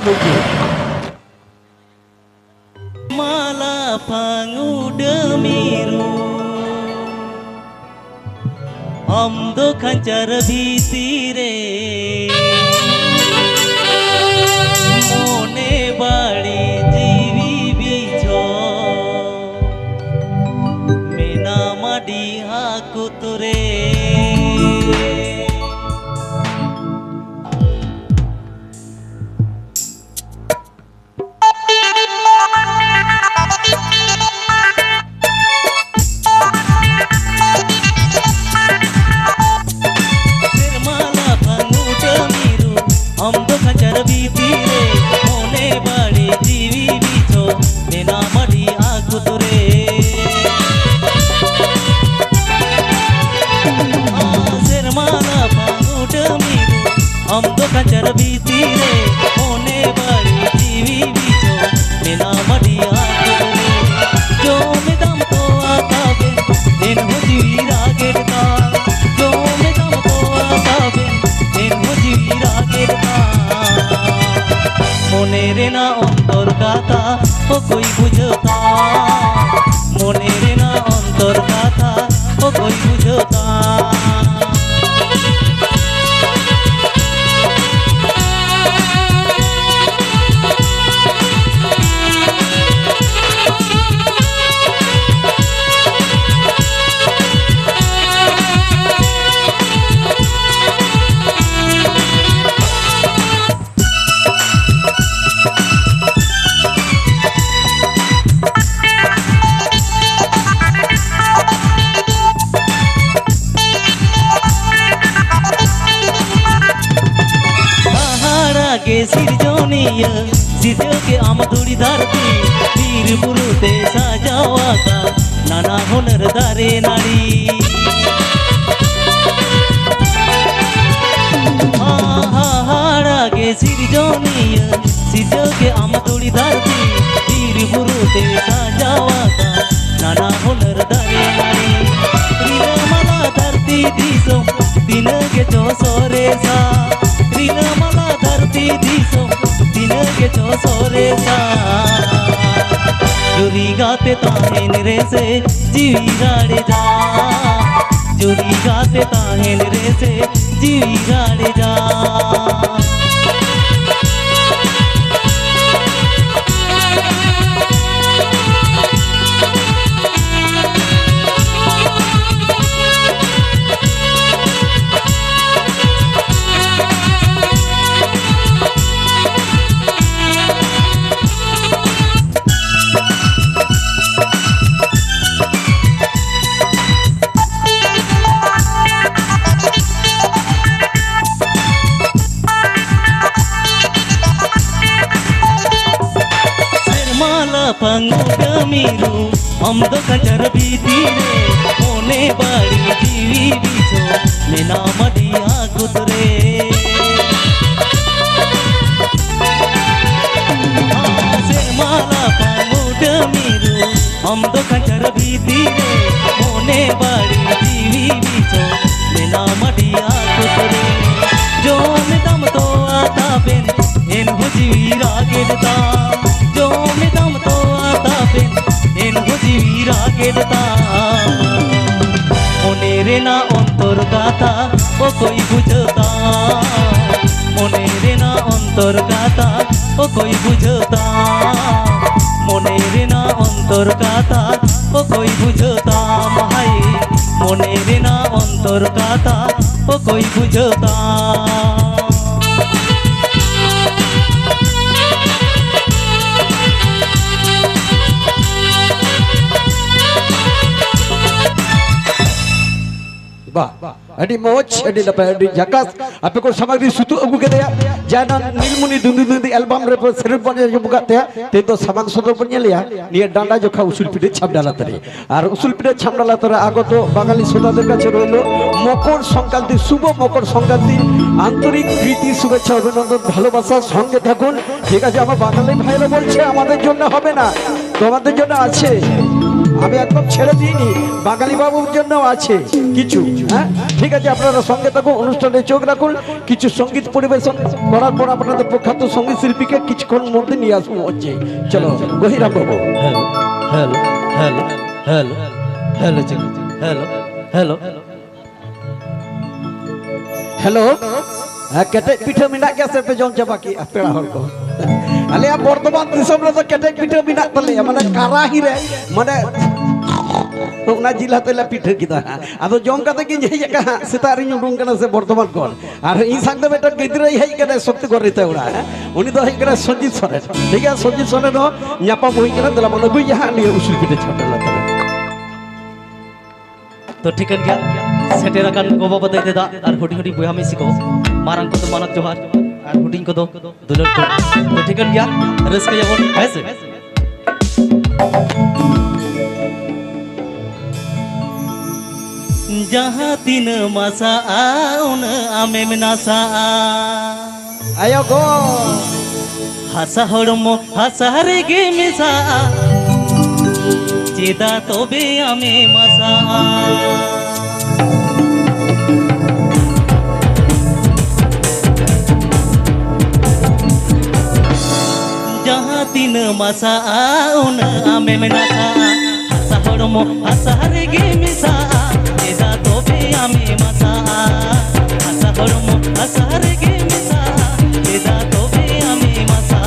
mugi. Malah panguda miru Amdo kancar bhitire Mone badi jiwi bicho Mena madi aku ture Amdo kancar bhitire mone badi jiwi bicho mena madi aku jo me dam to akabe en ho jiwi rager ka jo me dam to akabe en ho jiwi rager ka mone re na ontor katha o koi bujhta mone re na ontor katha o koi bujhta के सिरजोनिया सिजो के आमदुड़ी धरती वीर बुरुते साजावा का नाना हुनर दारे नारी हाड़ा के सिरजोनिया सिजो के आमदुड़ी धरती वीर बुरुते साजावा का नाना हुनर दारे नारी रीना धरती दिसो दिन के जो सोरे सा रीना धरती दिसो दिन के जो सोरे सा जुरी गाते ताहेन रे से जीवी गाड़े जा जुरी गाते ताहेन रे से जीवी गाड़े जा पंगुड़ मीरू अमदो कंचर भीतीरे मोने बड़ी जीवी बीचो मेना मदिया कुतरे माला पंगुड़ मीरू अमदो कंचर भीतीरे मोने बड़ी जीवी बीचो मेना मदिया कुतरे जो में दम तो आता बेन इन हो जीवी रागे दा जो में दम तो en hojiwi ragedta mone re na ontor katha o koi bujhta mone re na ontor katha o koi bujhta mone re na ontor katha o koi bujhta bhai mone re na ontor katha o koi bujhta Adi moch, adi dapat adi jakas. Apa kau samagri sutu agu kita ya? Jangan nilmuni dundu album repo serut punya jo buka ya. Tentu samang sutu punya liya. Nia danda jo kau usul pide cham dala tadi. Ar usul pide cham dala tadi. Aku tu Bangali sudah dekat cerita Mokor Songkranti, Subo Mokor Songkranti, Antorik Kriti Subhechha Abhinandan ভালোবাসা সঙ্গে থাকুন। ঠিক আছে, আমার বাঙালি ভাইরা বলছে আমাদের জন্য হবে না, তোমাদের জন্য আছে। আমি একদম ছেড়ে দিইনি, বাঙালি বাবুর জন্য আছে কিছু। হ্যাঁ ঠিক আছে, আপনারা সঙ্গে থাকুন, অনুষ্ঠানে চোখ রাখুন। কিছু সঙ্গীত পরিবেশন করার পর আপনাদের প্রখ্যাত সঙ্গীত শিল্পীকে কিছুক্ষণ মধ্যে নিয়ে আসবো হচ্ছে। চলো গহিরাম বাবু। Hello hello hello hello hello hello hello केटे पिठा मिना गया से पे जोन चबा की पेड़ा हर को अले अब वर्तमान दिसम रे तो केटे पिठा मिना तले माने काराही रे माने ओना जिला तले पिठा किदा आदो जोम काते कि जे का सितारी उडुंग कना से वर्तमान कोन आर इ सांगते बेटा गिदरे हेई कने सत्य कर रिते उडा उनी तो हेई करे संजीत सोरे ठीक है संजीत सोरे नो न्यापा बोई कने दला माने गुई यहां नि उसूल पिठा छटला तले तो ठिकन गया सेटेर akan goba badai deda ar hudi hudi boya misi ko marang ko to manat johar ar huding ko do dulur ko to ठिकन गया रस्के jabon haise जहाँ तीन मसा आउन आमे मिनासा आयो गो हसा हड़मो हसा रे गे मिसा चेदा तोबे आमे मसा जहाँ तीन मसा आउन आमे मिनासा हसा हड़मो हसा रे गे मिसा चेदा तोबे आमे मसा हसा हड़मो हसा रे गे मिसा चेदा तोबे आमे मसा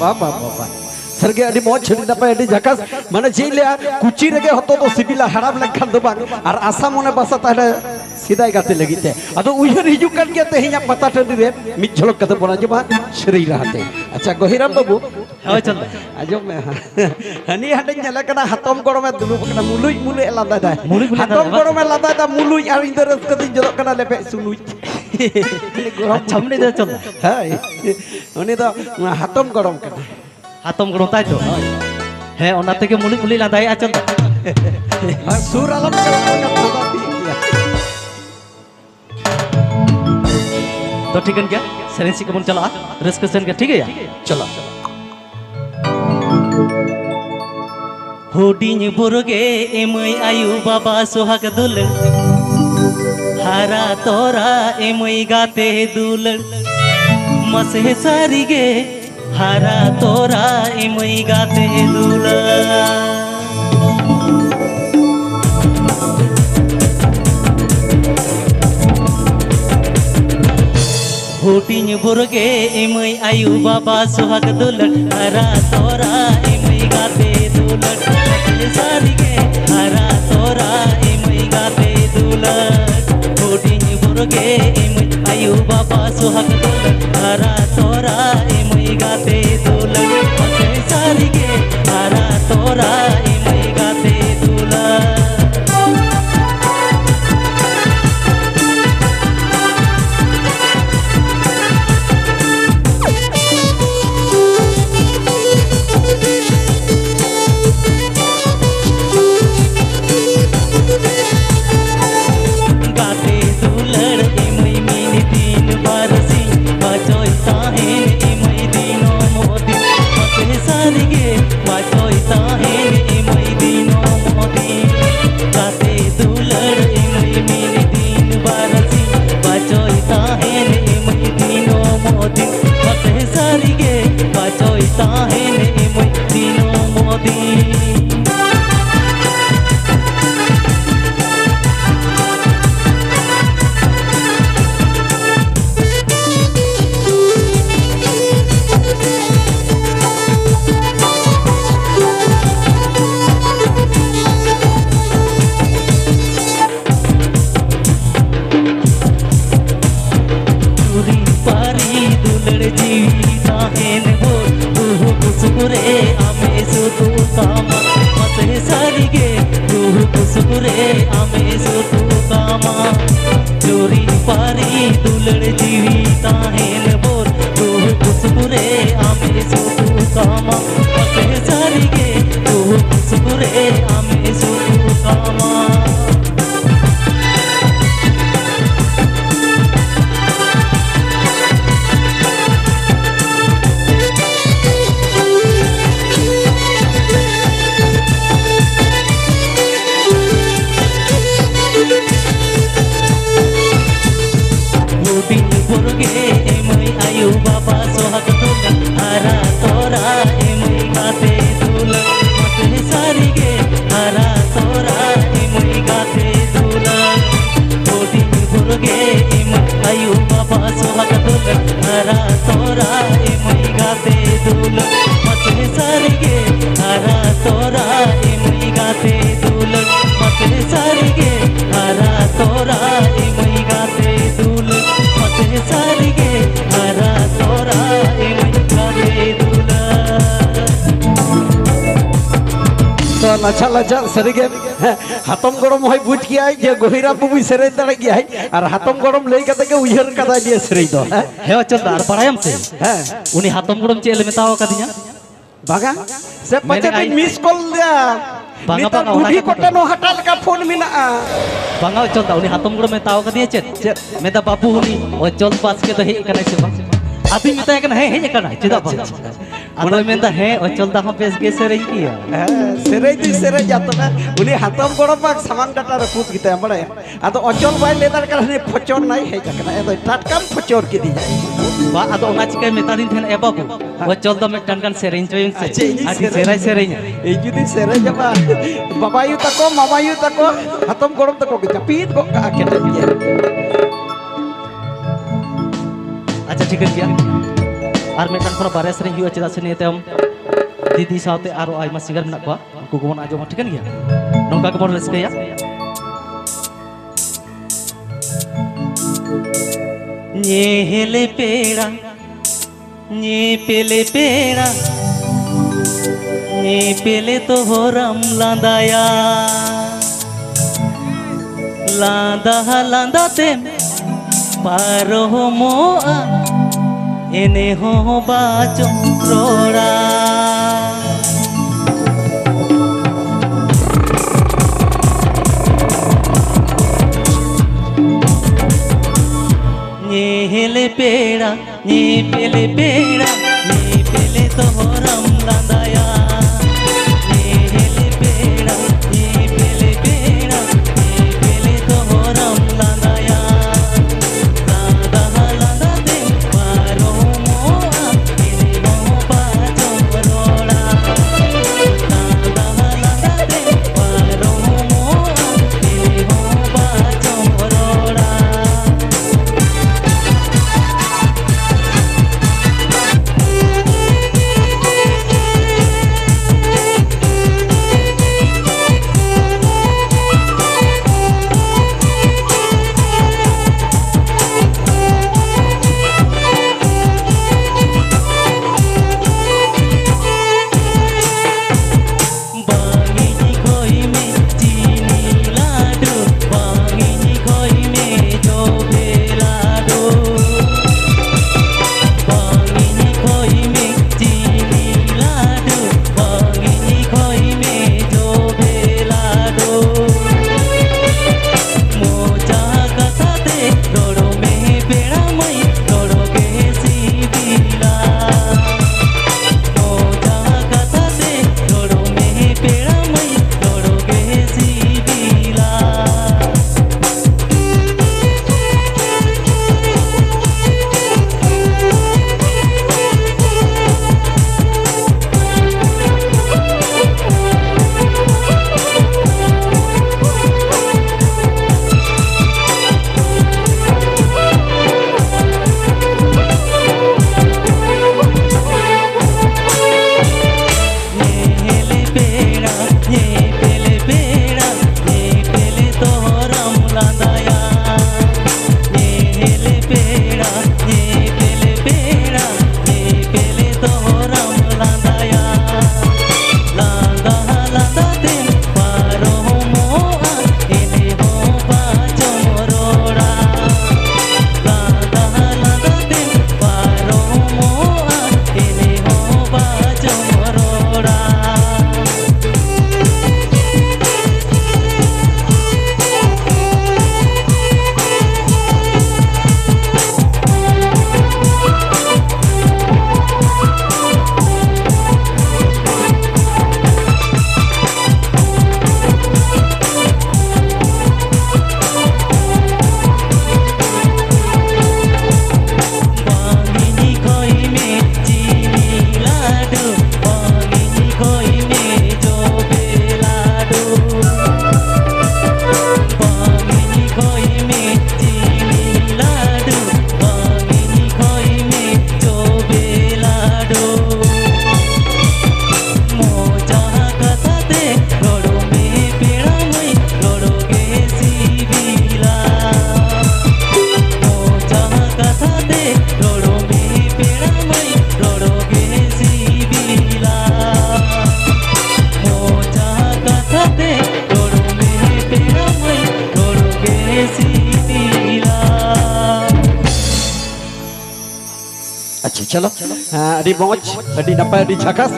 बाबा बाबा सरगे अडी मौज छड़ी नपाय अडी झकास माने जेले कुची रेगे हतो तो सिबिला हड़ाम लेखान दो बांग और आशा मने बसा ताहले सिदाय गाते लगिते अदो उइहर हिजु कान के तेहिया पता टंडी रे मिट झलक कते बना जबा श्री रहते। अच्छा गहिराम बाबू होय चल आजो में हनी हटे नेला कना हतम गड़ो में दुलु कना मुलुई मुलु लादा दा हतम गड़ो में लादा दा मुलुई आर इंदर कते जलो कना लेपे सुनुई छमने दे चल हाय उनी तो हतम गड़म कना हातम गड़ो ताई तो है ओना तेगे मुली मुली लादाय आचल सुर आलम चला थोड़ा दी किया तो ठीक है क्या सेरेन सी कबन चला रिस्क सेन के ठीक है यार चला होडिन बुरगे एमई आयु बाबा सोहाग दुल हारा तोरा एमई गाते दुल मसे सारी गे हारा तोरा इमई गाते दुला हुटिंग बुरगे इमई आयु बाबा सुहाग दुलट हारा तोरा इमई गाते दुलट सारिगे हारा तोरा इमई गाते दुलट हुटिंग बुरगे इमई आयु बाबा सुहाग दुलट हारा तोरा इमई गाते दुलट सारिगे हारा तोरा इमई गाते दुलट चोरी पारी दुलड़ जीवी ताहेन बोल तू खुशबुरे आमे सुतु कामा मते सारिगे तू खुशबुरे आमे सुतु कामा आयु बाबा सोहाग दुलट हारा तोरा इमई गाते दुलट मते सारिगे हारा तोरा इमई गाते दुलट कोटी बुरगे इमई आयु बाबा सोहाग दुलट हारा तोरा इमई गाते दुलट मते सारिगे हारा तोरा इमई गाते दुलट मते सारिगे हारा तोरा इमई गाते दुलट मते सारिगे हारा तोरा इमई गाते दुलट तो लच्छा लच्छा सरिगे हातम गरम होय बुझ गया जे गहिरा बुबी सेरे दड़ गया और हातम गरम लई कते के उयहर कदा दिए सेरे दो हे चंदार बड़ायम से उनी हातम गरम चेल मेताव कदिया बागा से पचे दिन मिस कॉल दिया बांगा बांगा बुढ़ी कोटे नो हटाल का फोन मिना बांगा चलता उनी हातम गरम मेताव कदिया चेत मेता बाबू उनी ओ चल पास के तो हे कना से बा अभी मेता कना हे कना चेदा बा अदो मेंदा हे ओ चलता हम बेस गे सेरे किया सेरे दी सेरे जातो ना उनी हातम गरम पाक सामान डाटा रपूत गिता बड़े अदो अचल बाय लेदर का ने फचोर नाई हे कना ए टाटकाम फचोर के दी जाय बा अदो ओना चिके मेता दिन थेन ए बाबू ओ चल द मेटन कान सेरेन चोइन से आदि सेराय सेरेन ए जुदी सेरे जबा बाबायु तको मामायु तको हातम गरम तको जपीत गो का के दिए अच्छा ठीक है और मेटन पर बारे सेरेन हुआ चेदा से नेतम दीदी साथे आरो आइमा सिंगर मेना को उनको कोन आजो ठीक है नोका के बोल रसकया ᱧᱮᱞᱮ ᱯᱮᱲᱟ ᱧᱮᱯᱮᱞᱮ ᱯᱮᱲᱟ ᱧᱮᱯᱮᱞᱮ तोहरम लांदाया लांदा लांदाते पारहमोआ एने हो बाचो रोड़ा ᱧᱮᱞᱮ ᱯᱮᱲᱟ ᱧᱮᱯᱮᱞᱮ ᱯᱮᱲᱟ ᱧᱮᱯᱮᱞᱮ तोहरम लांदाया ᱧᱮᱞᱮ पेड़ा ᱧᱮᱯᱮᱞᱮ पेड़ा ᱧᱮᱯᱮᱞᱮ तोहरम लांदाया लांदा लांदाते पारहमोआ एने हो अच्छा चलो अभी मौज अभी नपाय अभी झकास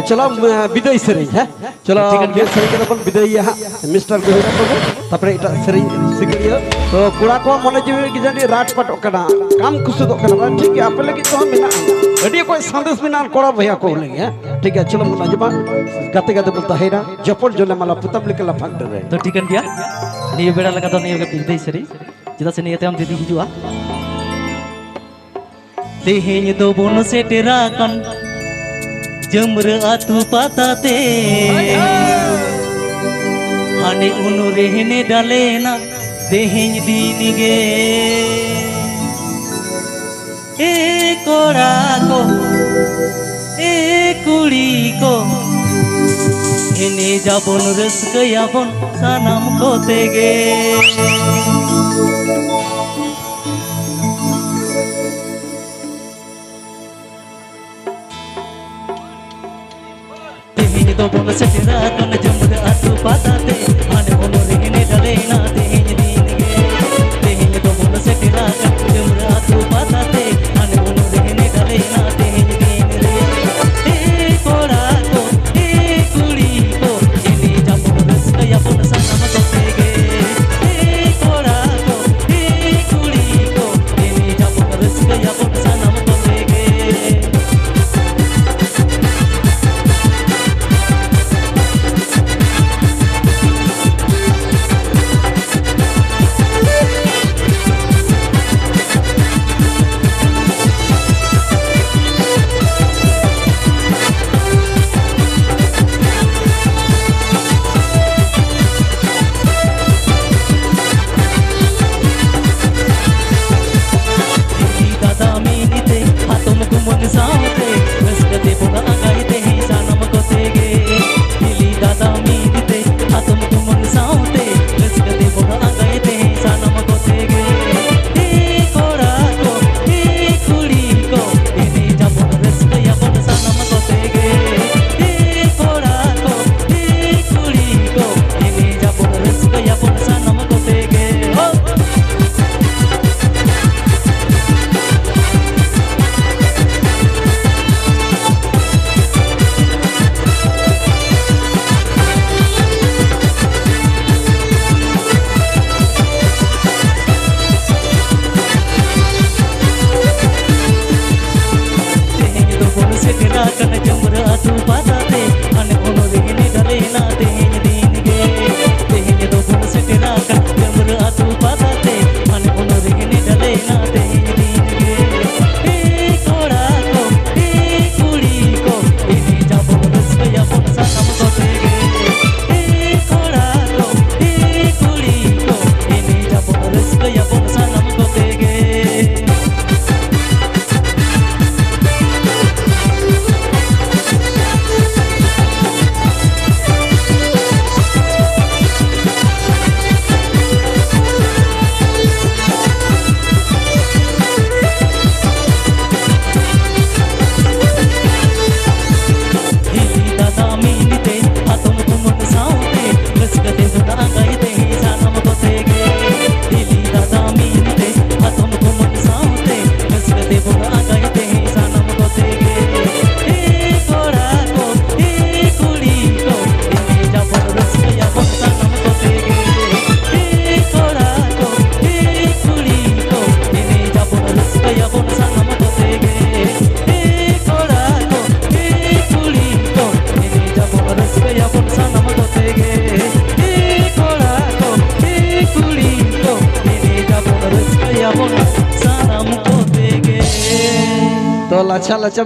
चलो विदाई सेरी है चलो सेरी के अपन विदाई है मिस्टर गोहिरा बाबू तापरे इटा सेरी सिगरिया तो कुड़ा को मने जीवी की जानी रात पटो कना काम कुछ दो कना ठीक है आपे लगी तो मिना अभी कोई संदेश मिना कोड़ा भैया को लगी है ठीक है चलो मुना जमा गाते गाते बोलता है ना जपन जोले माला पुतम लिखे ला फंड रहे तो ठीक है क्या नहीं बेड़ा लगा तो नहीं विदाई सेरी जिदा से नहीं हम दीदी हिजुआ तेहें दो बोन सेटेरा कन जमर आतु पाताते हाने उनु रहने डालेना तेहें दीन गे ए कोड़ा को ए कुड़ी को हेने जाबन रस्कयाबन सानाम को तेगे तो बोल सेटेरा कन जमर आतु पाताते आने बोल रहने डालेना तेहें दीन गे तेहें तो बोल सेटेरा कन जमर आतु पाताते आने बोल रहने डालेना तेहें दीन रे ए कोड़ा को ए कुड़ी को इनी जाबन रस्कया बोल सनम तो तेगे ए कोड़ा को ए कुड़ी को इनी जाबन रस्कया बोल सनम तो तेगे तो लच्छा लच्छा